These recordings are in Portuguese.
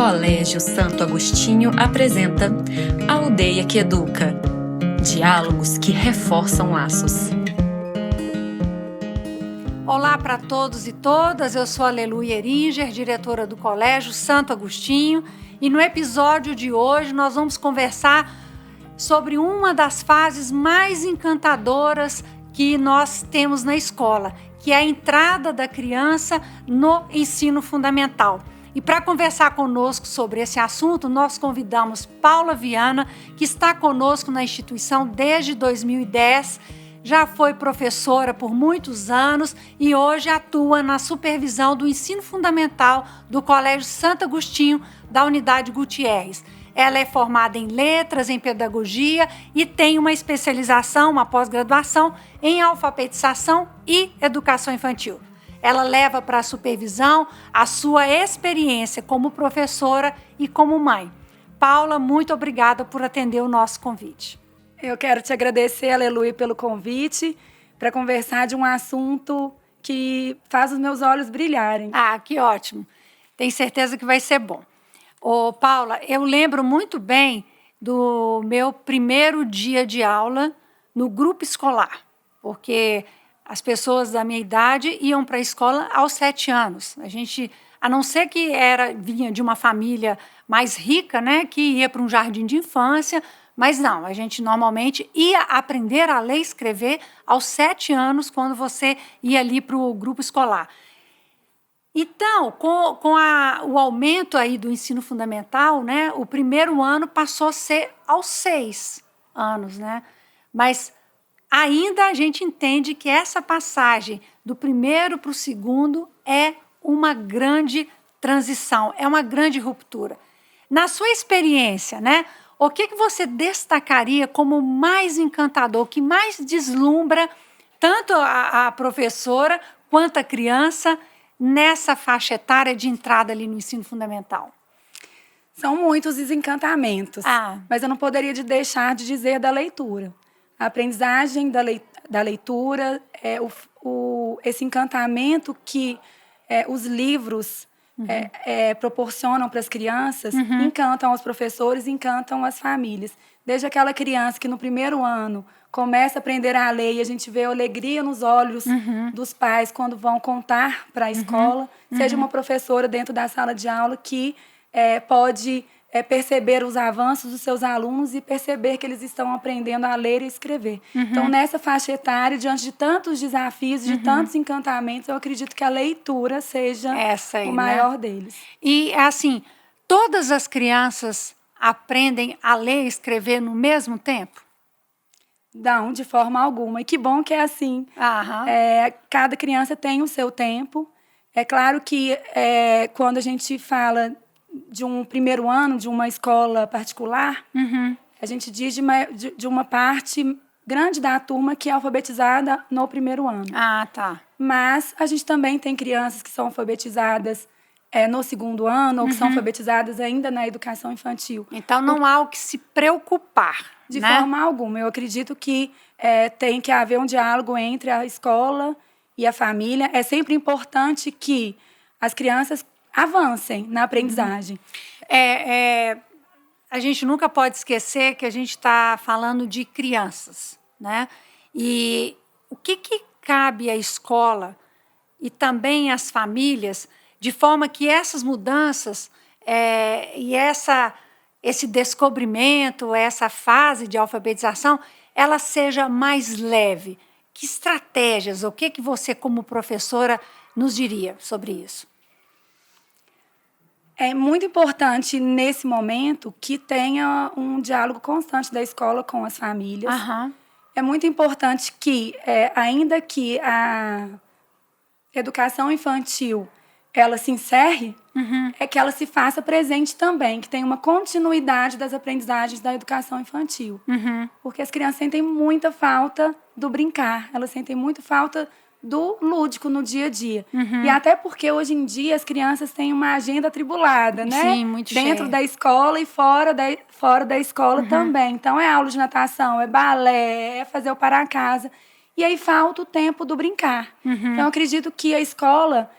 Colégio Santo Agostinho apresenta Aldeia que Educa. Diálogos que reforçam laços. Olá para todos e todas, eu sou a Lelu Yeringer, diretora do Colégio Santo Agostinho, e no episódio de hoje nós vamos conversar sobre uma das fases mais encantadoras que nós temos na escola, que é a entrada da criança no ensino fundamental. E para conversar conosco sobre esse assunto, nós convidamos Paula Viana, que está conosco na instituição desde 2010, já foi professora por muitos anos e hoje atua na supervisão do ensino fundamental do Colégio Santo Agostinho, da Unidade Gutierrez. Ela é formada em letras, em pedagogia e tem uma especialização, uma pós-graduação em alfabetização e educação infantil. Ela leva para a supervisão a sua experiência como professora e como mãe. Paula, muito obrigada por atender o nosso convite. Eu quero te agradecer, Aleluia, pelo convite para conversar de um assunto que faz os meus olhos brilharem. Ah, que ótimo. Tenho certeza que vai ser bom. Ô, Paula, eu lembro muito bem do meu primeiro dia de aula no grupo escolar, porque as pessoas da minha idade iam para a escola aos 7 anos. A gente, a não ser que vinha de uma família mais rica, né, que ia para um jardim de infância, mas não, a gente normalmente ia aprender a ler e escrever aos 7 anos, quando você ia ali para o grupo escolar. Então, com o aumento aí do ensino fundamental, né, o primeiro ano passou a ser aos 6 anos, né? Mas ainda a gente entende que essa passagem do primeiro para o segundo é uma grande transição, é uma grande ruptura. Na sua experiência, né, o que você destacaria como mais encantador, que mais deslumbra tanto a professora quanto a criança nessa faixa etária de entrada ali no ensino fundamental? São muitos os encantamentos, mas eu não poderia deixar de dizer da leitura. A aprendizagem da leitura, esse encantamento que os livros proporcionam para as crianças, encantam os professores, encantam as famílias. Desde aquela criança que no primeiro ano começa a aprender a ler e a gente vê a alegria nos olhos dos pais quando vão contar para a escola, seja uma professora dentro da sala de aula que pode perceber os avanços dos seus alunos e perceber que eles estão aprendendo a ler e escrever. Então, nessa faixa etária, diante de tantos desafios, de tantos encantamentos, eu acredito que a leitura seja o maior deles. E, assim, todas as crianças aprendem a ler e escrever no mesmo tempo? Não, de forma alguma. E que bom que é assim. Cada criança tem o seu tempo. É claro que quando a gente fala de um primeiro ano, de uma escola particular, a gente diz de uma parte grande da turma que é alfabetizada no primeiro ano. Mas a gente também tem crianças que são alfabetizadas no segundo ano, ou que são alfabetizadas ainda na educação infantil. Então, não há o que se preocupar, de forma alguma. Eu acredito que tem que haver um diálogo entre a escola e a família. É sempre importante que as crianças avancem na aprendizagem. A gente nunca pode esquecer que a gente está falando de crianças, né? E o que cabe à escola e também às famílias, de forma que essas mudanças e esse descobrimento, essa fase de alfabetização, ela seja mais leve? Que estratégias, o que você, como professora, nos diria sobre isso? É muito importante, nesse momento, que tenha um diálogo constante da escola com as famílias. É muito importante que, ainda que a educação infantil ela se encerre, é que ela se faça presente também, que tenha uma continuidade das aprendizagens da educação infantil. Porque as crianças sentem muita falta do brincar, elas sentem muita falta do lúdico no dia a dia. E até porque hoje em dia as crianças têm uma agenda atribulada, né? Sim, muito dentro cheia. da escola e fora da escola também. Então é aula de natação, é balé, é fazer o para casa. E aí falta o tempo do brincar. Então eu acredito que a escola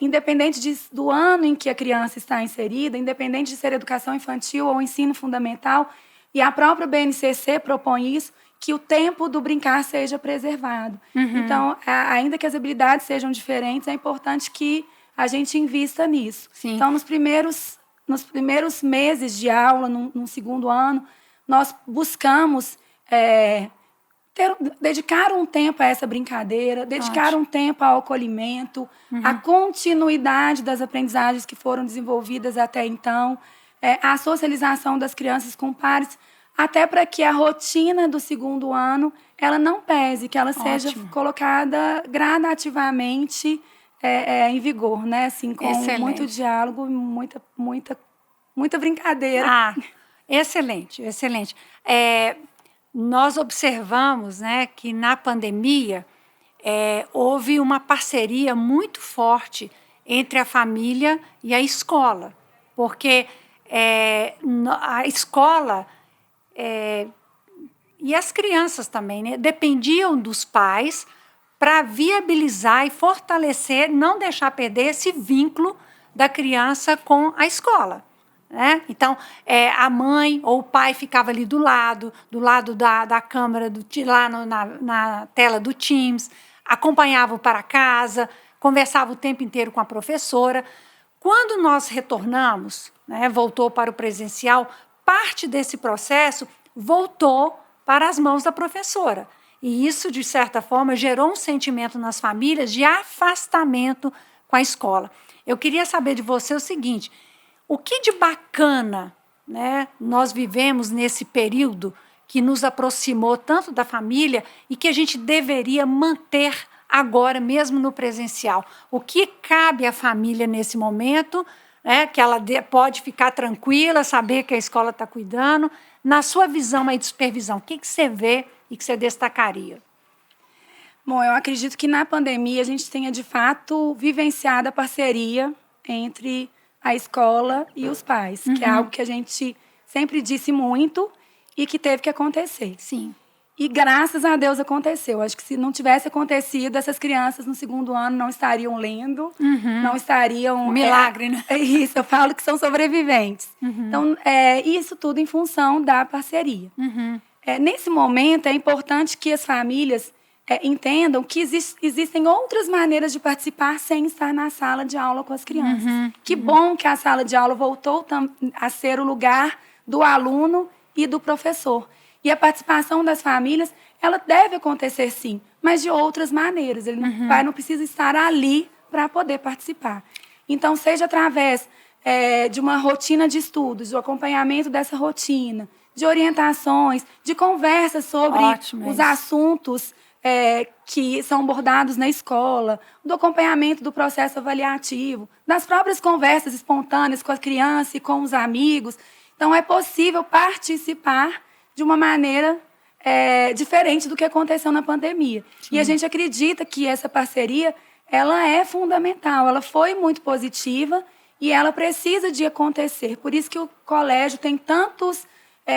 independente do ano em que a criança está inserida, independente de ser educação infantil ou ensino fundamental, e a própria BNCC propõe isso, que o tempo do brincar seja preservado. Então, ainda que as habilidades sejam diferentes, é importante que a gente invista nisso. Sim. Então, nos primeiros meses de aula, no segundo ano, nós buscamos dedicar um tempo a essa brincadeira, dedicar um tempo ao acolhimento, à continuidade das aprendizagens que foram desenvolvidas até então, a socialização das crianças com pares, até para que a rotina do segundo ano ela não pese, que ela seja colocada gradativamente em vigor, né? Assim, com muito diálogo, muita brincadeira. Excelente, excelente. Nós observamos, né, que na pandemia houve uma parceria muito forte entre a família e a escola, porque a escola e as crianças também, né, dependiam dos pais para viabilizar e fortalecer, não deixar perder esse vínculo da criança com a escola. Né? Então, a mãe ou o pai ficava ali do lado da câmera, lá na tela do Teams, acompanhava para casa, conversava o tempo inteiro com a professora. Quando nós retornamos, né, voltou para o presencial, parte desse processo voltou para as mãos da professora. E isso, de certa forma, gerou um sentimento nas famílias de afastamento com a escola. Eu queria saber de você o seguinte: o que de bacana, né, nós vivemos nesse período que nos aproximou tanto da família e que a gente deveria manter agora, mesmo no presencial? O que cabe à família nesse momento, né, que ela pode ficar tranquila, saber que a escola está cuidando? Na sua visão aí de supervisão, o que você vê e que você destacaria? Bom, eu acredito que na pandemia a gente tenha, de fato, vivenciado a parceria entre a escola e os pais, que é algo que a gente sempre disse muito e que teve que acontecer. Sim. E graças a Deus aconteceu. Acho que se não tivesse acontecido, essas crianças no segundo ano não estariam lendo, não estariam... Milagre, né? Isso, eu falo que são sobreviventes. Então, isso tudo em função da parceria. Nesse momento, é importante que as famílias entendam que existem outras maneiras de participar sem estar na sala de aula com as crianças. Que bom que a sala de aula voltou a ser o lugar do aluno e do professor. E a participação das famílias, ela deve acontecer sim, mas de outras maneiras. O pai não precisa estar ali para poder participar. Então, seja através de uma rotina de estudos, do acompanhamento dessa rotina, de orientações, de conversas sobre os assuntos que são abordados na escola, do acompanhamento do processo avaliativo, das próprias conversas espontâneas com a criança e com os amigos. Então, é possível participar de uma maneira diferente do que aconteceu na pandemia. Sim. E a gente acredita que essa parceria ela é fundamental, ela foi muito positiva e ela precisa de acontecer. Por isso que o colégio tem tantos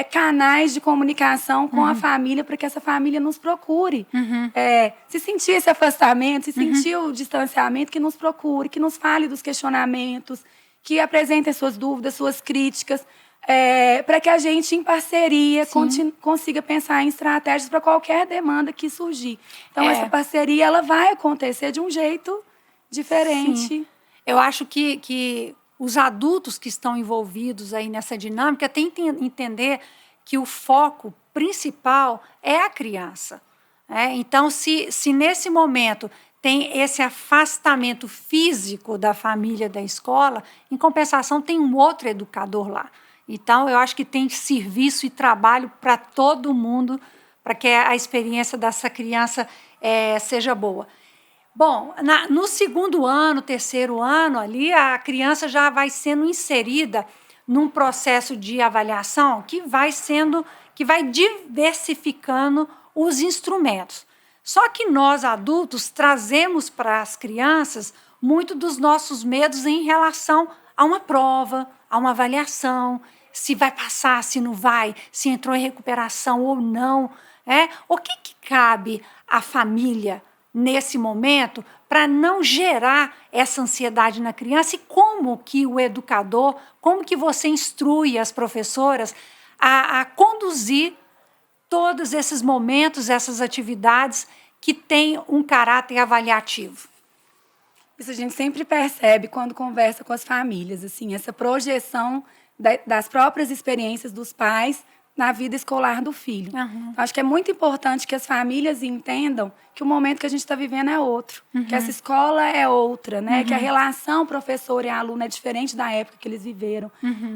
canais de comunicação com a família, para que essa família nos procure. Se sentir esse afastamento, se sentir o distanciamento, que nos procure, que nos fale dos questionamentos, que apresente as suas dúvidas, suas críticas, para que a gente, em parceria, consiga pensar em estratégias para qualquer demanda que surgir. Então, essa parceria ela vai acontecer de um jeito diferente. Sim. Eu acho que os adultos que estão envolvidos aí nessa dinâmica têm que entender que o foco principal é a criança. Então, se nesse momento tem esse afastamento físico da família da escola, em compensação tem um outro educador lá. Então, eu acho que tem serviço e trabalho para todo mundo, para que a experiência dessa criança seja boa. Bom, no segundo ano, terceiro ano, ali, a criança já vai sendo inserida num processo de avaliação que vai diversificando os instrumentos. Só que nós, adultos, trazemos para as crianças muito dos nossos medos em relação a uma prova, a uma avaliação, se vai passar, se não vai, se entrou em recuperação ou não. O que cabe à família nesse momento para não gerar essa ansiedade na criança? E como que o educador, como que você instrui as professoras a conduzir todos esses momentos, essas atividades que têm um caráter avaliativo? Isso a gente sempre percebe quando conversa com as famílias, assim, essa projeção das próprias experiências dos pais na vida escolar do filho. Uhum. Acho que é muito importante que as famílias entendam que o momento que a gente está vivendo é outro, que essa escola é outra, né? Que a relação professor e aluno é diferente da época que eles viveram,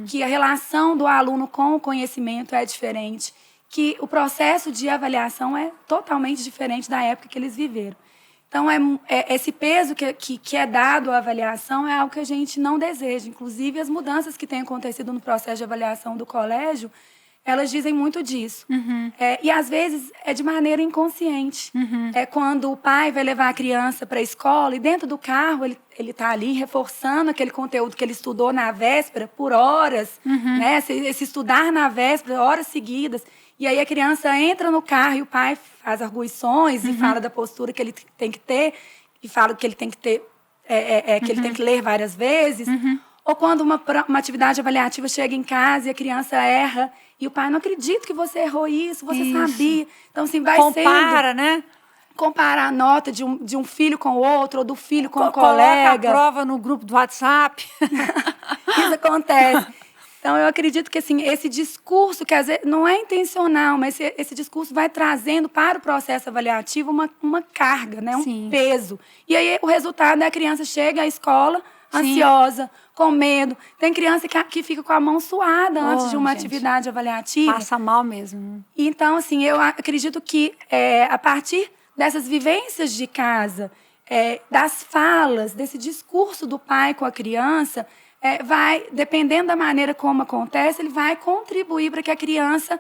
que a relação do aluno com o conhecimento é diferente, que o processo de avaliação é totalmente diferente da época que eles viveram. Então, esse peso que é dado à avaliação é algo que a gente não deseja. Inclusive, as mudanças que têm acontecido no processo de avaliação do colégio, elas dizem muito disso. E, às vezes, é de maneira inconsciente. É quando o pai vai levar a criança para a escola e, dentro do carro, ele está ali reforçando aquele conteúdo que ele estudou na véspera por horas, né? Esse estudar na véspera, horas seguidas. E aí a criança entra no carro e o pai faz arguições e fala da postura que ele tem que ter, e fala que ele tem que ter, que ele tem que ler várias vezes. Ou quando uma atividade avaliativa chega em casa e a criança erra, e o pai, não acredito que você errou isso, você sabia. Então, assim, vai compara, né? Comparar a nota de um filho com o outro, ou do filho com o colega. Coloca a prova no grupo do WhatsApp. Isso acontece. Então, eu acredito que assim, esse discurso, que às vezes não é intencional, mas esse discurso vai trazendo para o processo avaliativo uma carga, né? Um peso. E aí, o resultado é a criança chega à escola ansiosa, com medo. Tem criança que fica com a mão suada antes de uma atividade avaliativa. Passa mal mesmo. Então, assim, eu acredito que a partir dessas vivências de casa, das falas, desse discurso do pai com a criança, vai, dependendo da maneira como acontece, ele vai contribuir para que a criança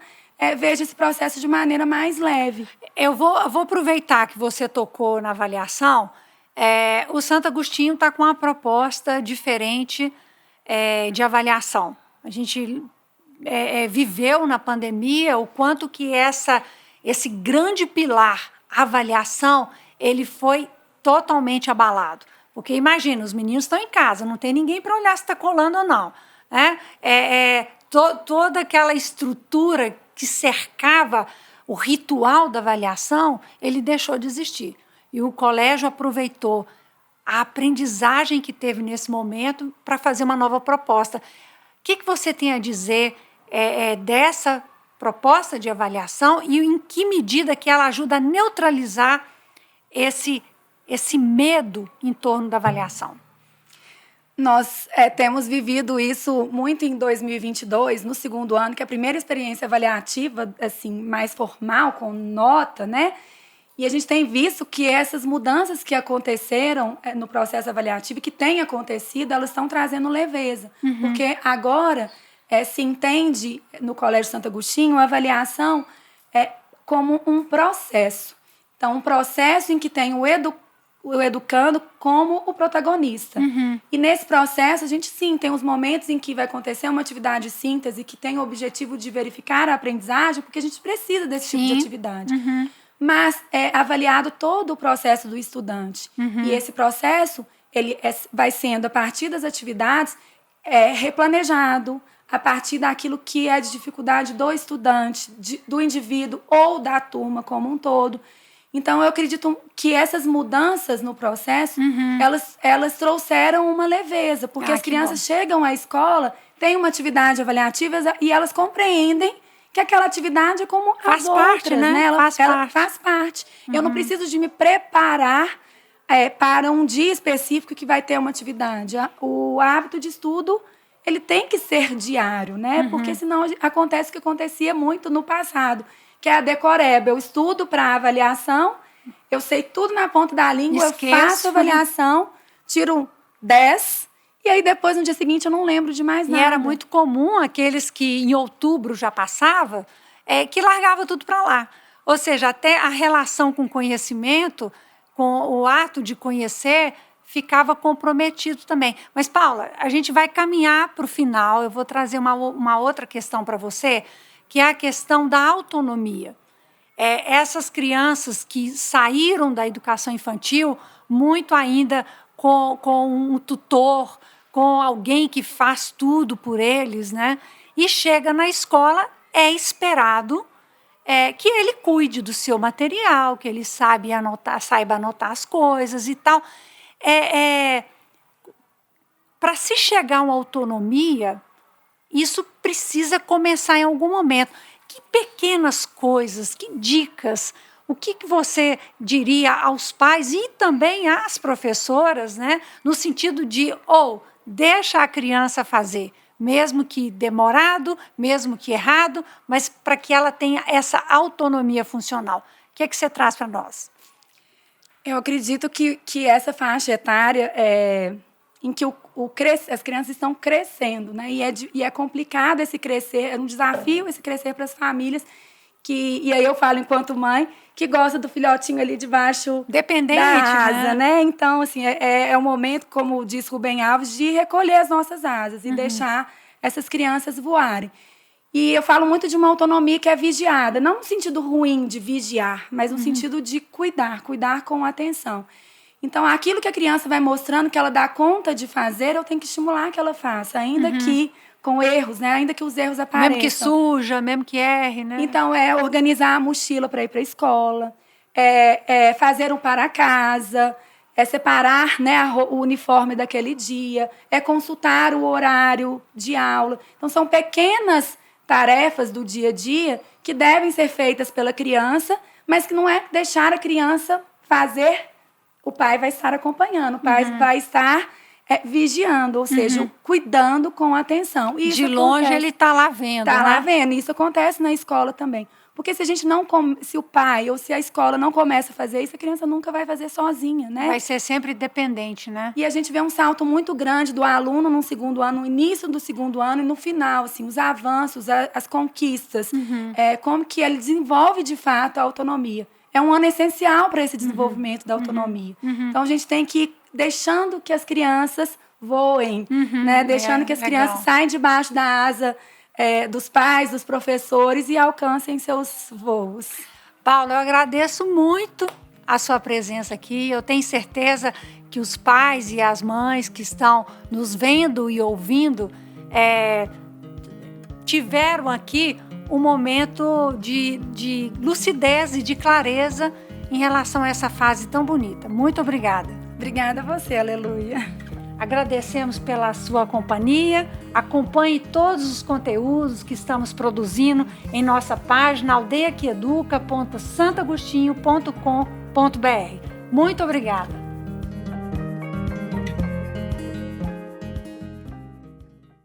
veja esse processo de maneira mais leve. Eu vou aproveitar que você tocou na avaliação. O Santo Agostinho está com uma proposta diferente de avaliação. A gente viveu na pandemia o quanto que esse grande pilar, avaliação, ele foi totalmente abalado. Porque imagina, os meninos estão em casa, não tem ninguém para olhar se está colando ou não. Toda aquela estrutura que cercava o ritual da avaliação, ele deixou de existir. E o colégio aproveitou a aprendizagem que teve nesse momento para fazer uma nova proposta. O que você tem a dizer dessa proposta de avaliação e em que medida que ela ajuda a neutralizar esse medo em torno da avaliação? Nós temos vivido isso muito em 2022, no segundo ano, que é a primeira experiência avaliativa assim, mais formal, com nota, né? E a gente tem visto que essas mudanças que aconteceram no processo avaliativo, que têm acontecido, elas estão trazendo leveza. Porque agora se entende, no Colégio Santo Agostinho, a avaliação como um processo. Então, um processo em que tem o educando como o protagonista. E nesse processo, a gente, sim, tem os momentos em que vai acontecer uma atividade de síntese que tem o objetivo de verificar a aprendizagem, porque a gente precisa desse tipo de atividade. Mas é avaliado todo o processo do estudante. E esse processo ele vai sendo, a partir das atividades, replanejado, a partir daquilo que é de dificuldade do estudante, do indivíduo ou da turma como um todo. Então, eu acredito que essas mudanças no processo, elas trouxeram uma leveza, porque as crianças chegam à escola, têm uma atividade avaliativa e elas compreendem que aquela atividade é como as outras, né? Ela faz parte. Eu não preciso de me preparar para um dia específico que vai ter uma atividade. O hábito de estudo, ele tem que ser diário, né? Porque senão acontece o que acontecia muito no passado, que é a decoreba. Eu estudo para avaliação, eu sei tudo na ponta da língua, eu faço avaliação, tiro 10, e aí depois, no dia seguinte, eu não lembro de mais nada. E era muito comum aqueles que em outubro já passava, que largava tudo para lá. Ou seja, até a relação com o conhecimento, com o ato de conhecer, ficava comprometido também. Mas, Paula, a gente vai caminhar para o final. Eu vou trazer uma outra questão para você, que é a questão da autonomia. essas crianças que saíram da educação infantil, muito ainda com um tutor, com alguém que faz tudo por eles, né? E chega na escola, é esperado que ele cuide do seu material, que ele saiba anotar as coisas e tal. Para se chegar a uma autonomia, isso precisa começar em algum momento. Que pequenas coisas, que dicas, o que você diria aos pais e também às professoras, né? No sentido de, deixa a criança fazer, mesmo que demorado, mesmo que errado, mas para que ela tenha essa autonomia funcional. O que você traz para nós? Eu acredito que essa faixa etária em que as crianças estão crescendo, né? E é complicado esse crescer, é um desafio esse crescer para as famílias, e aí eu falo enquanto mãe, que gosta do filhotinho ali debaixo dependente, da asa, né? Então, assim, é um momento, como diz Rubem Alves, de recolher as nossas asas e deixar essas crianças voarem. E eu falo muito de uma autonomia que é vigiada, não no sentido ruim de vigiar, mas no sentido de cuidar com atenção. Então, aquilo que a criança vai mostrando que ela dá conta de fazer, eu tenho que estimular que ela faça, ainda que com erros, né? Ainda que os erros apareçam. Mesmo que suja, mesmo que erre, né? Então, organizar a mochila para ir para a escola, fazer um para-casa, separar, né, o uniforme daquele dia, consultar o horário de aula. Então, são pequenas tarefas do dia a dia que devem ser feitas pela criança, mas que não é deixar a criança fazer. O pai vai estar acompanhando, o pai vai estar vigiando, ou seja, cuidando com atenção. E de longe ele está lá vendo. Está lá vendo. Isso acontece na escola também. Porque se o pai ou se a escola não começa a fazer isso, a criança nunca vai fazer sozinha, né? Vai ser sempre dependente, né? E a gente vê um salto muito grande do aluno no segundo ano, no início do segundo ano e no final, assim, os avanços, as conquistas, como que ele desenvolve de fato a autonomia. É um ano essencial para esse desenvolvimento da autonomia. Então, a gente tem que ir deixando que as crianças voem, né? Deixando que as crianças saiam debaixo da asa dos pais, dos professores e alcancem seus voos. Paula, eu agradeço muito a sua presença aqui. Eu tenho certeza que os pais e as mães que estão nos vendo e ouvindo tiveram aqui um momento de lucidez e de clareza em relação a essa fase tão bonita. Muito obrigada. Obrigada a você, aleluia. Agradecemos pela sua companhia. Acompanhe todos os conteúdos que estamos produzindo em nossa página aldeiaqueeduca.santagostinho.com.br. Muito obrigada.